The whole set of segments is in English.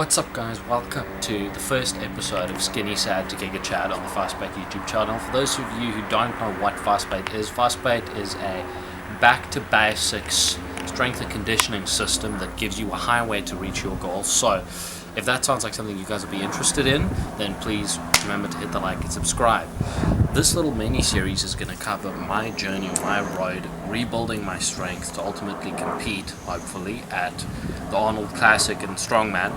What's up guys, welcome to the first episode of SkinnySad to Gigachad on the Vasbyt YouTube channel. For those of you who don't know what Vasbyt is a back to basics strength and conditioning system that gives you a high way to reach your goals. So if that sounds like something you guys will be interested in, then please remember to hit the like and subscribe. This little mini-series is going to cover my journey, my road, rebuilding my strength to ultimately compete, hopefully, at the Arnold Classic and Strongman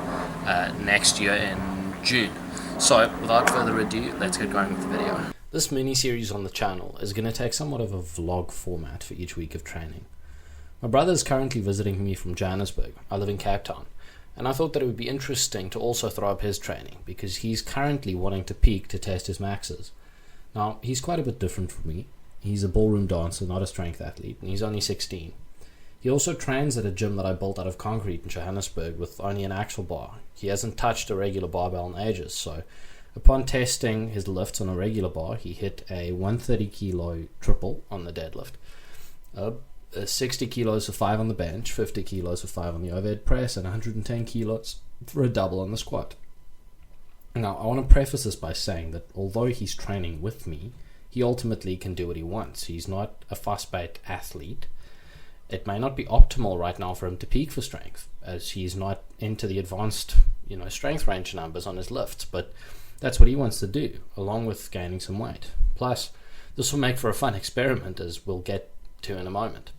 next year in June. So, without further ado, let's get going with the video. This mini-series on the channel is going to take somewhat of a vlog format for each week of training. My brother is currently visiting me from Johannesburg. I live in Cape Town. And I thought that it would be interesting to also throw up his training, because he's currently wanting to peak to test his maxes. Now, he's quite a bit different from me. He's a ballroom dancer, not a strength athlete, and he's only 16. He also trains at a gym that I built out of concrete in Johannesburg with only an axle bar. He hasn't touched a regular barbell in ages, so upon testing his lifts on a regular bar, he hit a 130 kilo triple on the deadlift, 60 kilos for 5 on the bench, 50 kilos for 5 on the overhead press, and 110 kilos for a double on the squat. Now, I want to preface this by saying that although he's training with me, he ultimately can do what he wants. He's not a Vasbyt athlete. It may not be optimal right now for him to peak for strength, as he's not into the advanced, strength range numbers on his lifts, but that's what he wants to do, along with gaining some weight. Plus, this will make for a fun experiment, as we'll get to in a moment.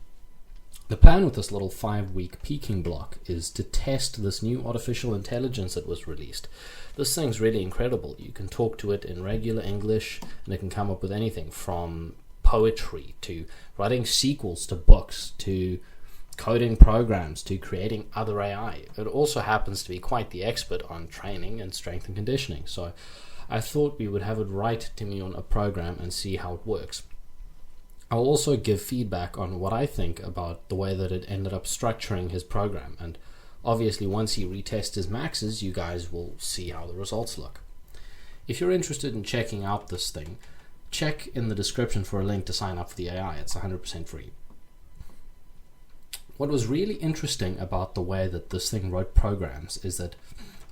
The plan with this little 5-week peaking block is to test this new artificial intelligence that was released. This thing's really incredible. You can talk to it in regular English and it can come up with anything from poetry to writing sequels to books to coding programs to creating other AI. It also happens to be quite the expert on training and strength and conditioning. So I thought we would have it write to me on a program and see how it works. I'll also give feedback on what I think about the way that it ended up structuring his program, and obviously once he retests his maxes, you guys will see how the results look. If you're interested in checking out this thing, check in the description for a link to sign up for the AI. It's 100% free. What was really interesting about the way that this thing wrote programs is that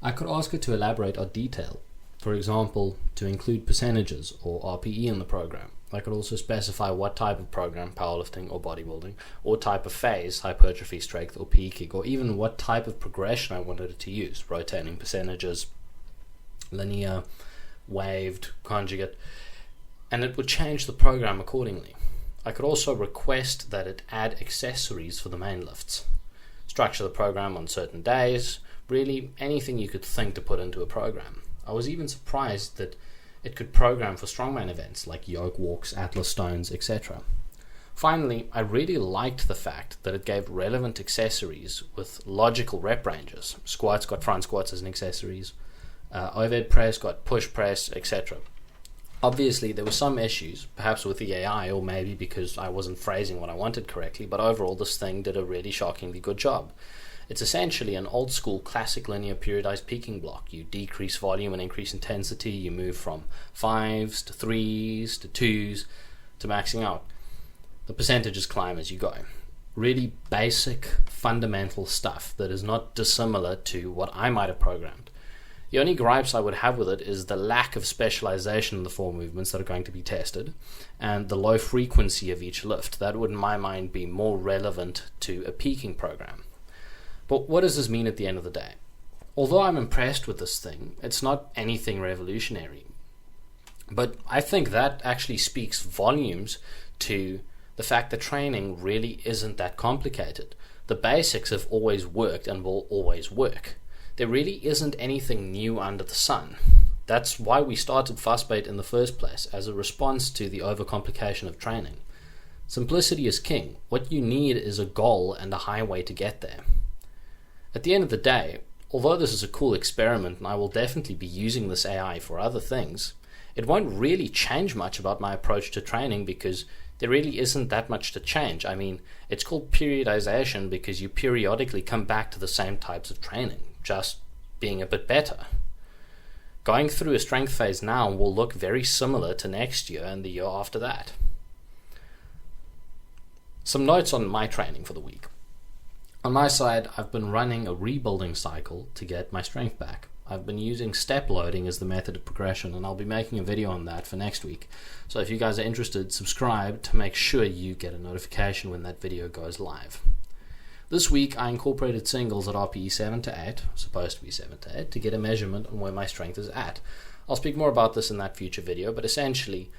I could ask it to elaborate on detail. For example, to include percentages or RPE in the program. I could also specify what type of program, powerlifting or bodybuilding, or type of phase, hypertrophy, strength or peaking, or even what type of progression I wanted it to use, rotating percentages, linear, waved, conjugate, and it would change the program accordingly. I could also request that it add accessories for the main lifts, structure the program on certain days, really anything you could think to put into a program. I was even surprised that it could program for strongman events like yoke walks, atlas stones, etc. Finally, I really liked the fact that it gave relevant accessories with logical rep ranges. Squats got front squats as an accessories, overhead press got push press, etc. Obviously, there were some issues, perhaps with the AI, or maybe because I wasn't phrasing what I wanted correctly, but overall this thing did a really shockingly good job. It's essentially an old school classic linear periodized peaking block. You decrease volume and increase intensity, you move from 5s to 3s to 2s to maxing out. The percentages climb as you go. Really basic, fundamental stuff that is not dissimilar to what I might have programmed. The only gripes I would have with it is the lack of specialization in the 4 movements that are going to be tested and the low frequency of each lift. That would, in my mind, be more relevant to a peaking program. But what does this mean at the end of the day? Although I'm impressed with this thing, it's not anything revolutionary. But I think that actually speaks volumes to the fact that training really isn't that complicated. The basics have always worked and will always work. There really isn't anything new under the sun. That's why we started Vasbyt in the first place, as a response to the overcomplication of training. Simplicity is king. What you need is a goal and a highway to get there. At the end of the day, although this is a cool experiment and I will definitely be using this AI for other things, it won't really change much about my approach to training because there really isn't that much to change. I mean, it's called periodization because you periodically come back to the same types of training, just being a bit better. Going through a strength phase now will look very similar to next year and the year after that. Some notes on my training for the week. On my side, I've been running a rebuilding cycle to get my strength back. I've been using step loading as the method of progression, and I'll be making a video on that for next week. So if you guys are interested, subscribe to make sure you get a notification when that video goes live. This week I incorporated singles at RPE 7 to 8, supposed to be 7 to 8, to get a measurement on where my strength is at. I'll speak more about this in that future video, but essentially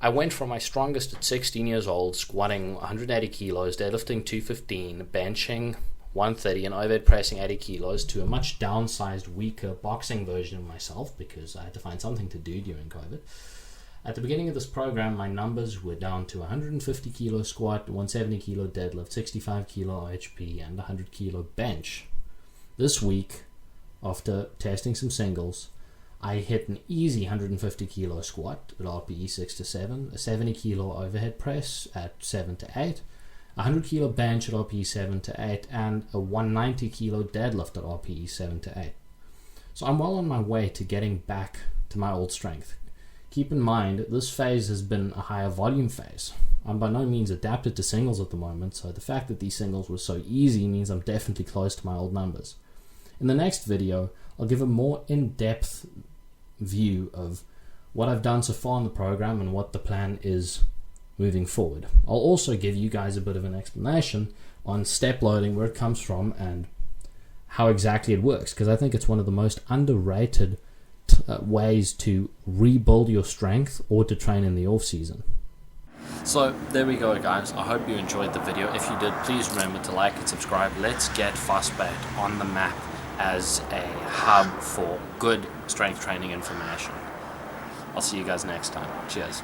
I went from my strongest at 16 years old, squatting 180 kilos, deadlifting 215, benching 130 and overhead pressing 80 kilos, to a much downsized, weaker boxing version of myself because I had to find something to do during COVID. At the beginning of this program, my numbers were down to 150 kilo squat, 170 kilo deadlift, 65 kilo OHP, and 100 kilo bench. This week, after testing some singles, I hit an easy 150 kilo squat at RPE 6 to 7, a 70 kilo overhead press at 7 to 8, 100 kilo bench at RPE 7 to 8, and a 190 kilo deadlift at RPE 7 to 8. So I'm well on my way to getting back to my old strength. Keep in mind, this phase has been a higher volume phase. I'm by no means adapted to singles at the moment, so the fact that these singles were so easy means I'm definitely close to my old numbers. In the next video, I'll give a more in-depth view of what I've done so far in the program and what the plan is moving forward. I'll also give you guys a bit of an explanation on step loading, where it comes from and how exactly it works, because I think it's one of the most underrated ways to rebuild your strength or to train in the off season. So there we go, guys. I hope you enjoyed the video. If you did, please remember to like and subscribe. Let's get Vasbyt on the map as a hub for good strength training information. I'll see you guys next time. Cheers.